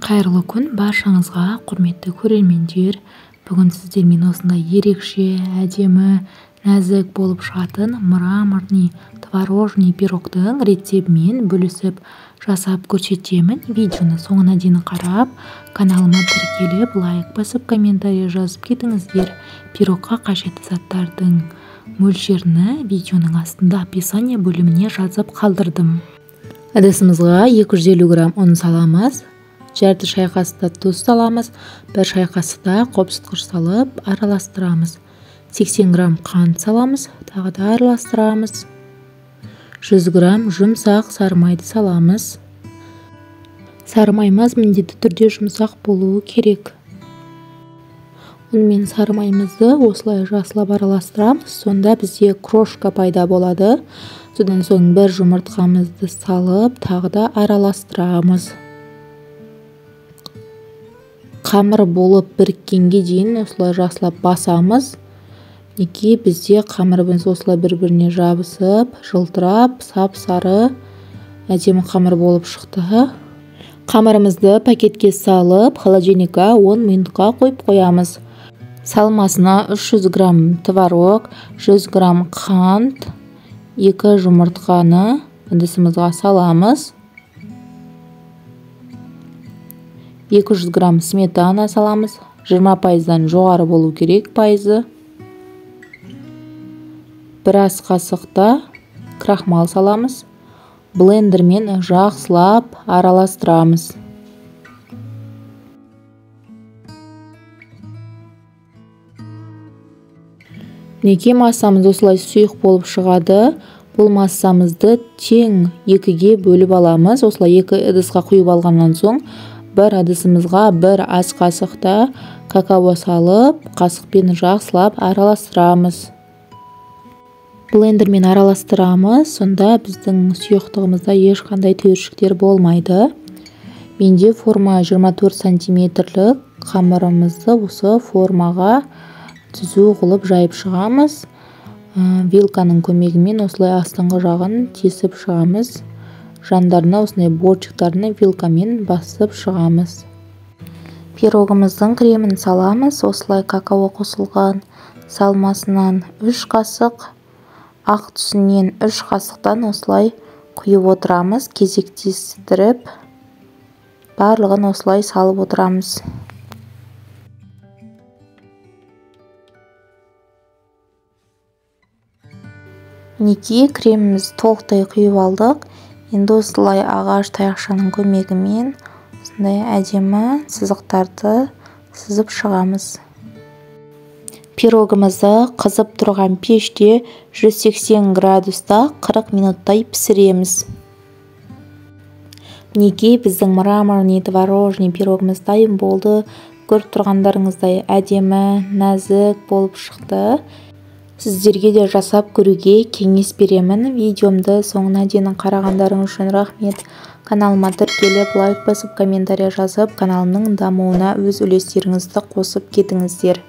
Қайырлы күн баршаңызға, құрметті көрермендер. Бүгін сіздермен осындай ерекше, әдемі, нәзік болып шығатын мраморный творожный пирогтың рецептімен бөлісіп жасап көрсетемін. Видеоны соңына дейін қарап, каналыма тіркеліп, лайк басып, комментарий жазып кетіңіздер. Пирогқа қажетті заттардың мөлшерін видеоның астында описание бөліміне жазып қалдырдым. Ыдысымызға 250 грамм ұн саламыз. Жарты шай қасықта тұз саламыз. 1 шай қасықта қопсытқыш салып араластырамыз. 80 грамм қант саламыз. Тағы да араластырамыз. 100 грамм жұмсақ сары майды саламыз. Сары майымыз міндетті түрде жұмсақ болуы керек. Ұн мен сары майымызды осылай жақсылап араластырамыз. Сонда бізде крошка пайда болады. Содан соң бір жұмыртқамызды салып, тағы да араластырамыз. Қамыр болып біріккенге дейін осылай жақсылап басамыз. Неге бізде қамырымыз осылай бір-біріне жабысып, жылтырап, сап-сары әдемі қамыр болып шықты. Қамырымызды пакетке салып, холодильникқа 10 минутқа қойып қоямыз. Салмасына 300 грамм творог, 100 грамм қант, 2 жұмыртқаны ыдысымызға саламыз. 200 грамм сметана саламыз. 20%-дан жоғары болу керек пайызы. 1 ас қасықта крахмал саламыз. Блендермен жақсылап араластырамыз. Неге массамыз осылай сұйық болып шығады? Бұл массамызды тең 2-ге бөліп аламыз. Осылай 2 ыдысқа құйып алғаннан соң, бір ыдысымызға 1 ас қасықта какао салып, қасықпен жақсылап араластырамыз. Блендермен араластырамыз, сонда біздің сұйықтығымызда ешқандай түйіршіктер болмайды. Менде форма 24 сантиметрлік қамырымызды осы формаға түзу қылып жайып шығамыз. Вилканың көмегімен осылай астыңғы жағын тесіп шығамыз. Жандарына осындай борчықтарына вилкамен басып шығамыз. Пирогымыздың кремін саламыз. Осылай какао қосылған салмасынан 3 қасық, ақ түсінен 3 қасықтан осылай құйып отырамыз. Кезектестіріп, барлығын осылай салып отырамыз. Неге креміміз толықтай құйып алдық. Енді осылай ағаш таяқшаның көмегімен осындай әдемі сызықтарды сызып шығамыз. Пирогымызды қызып тұрған пеште 180 градуста 40 минуттай пісіреміз. Неге біздің мраморный творожный пирогымыз дайын болды. Көріп тұрғандарыңыздай әдемі, нәзік болып шықты. Сіздерге де жасап көруге кеңес беремін. Видеомды соңына дейін қарағандарың үшін рахмет. Каналыма тіркеліп, лайк басып, комментарий жазып, каналымның дамуына өз үлестеріңізді қосып кетіңіздер.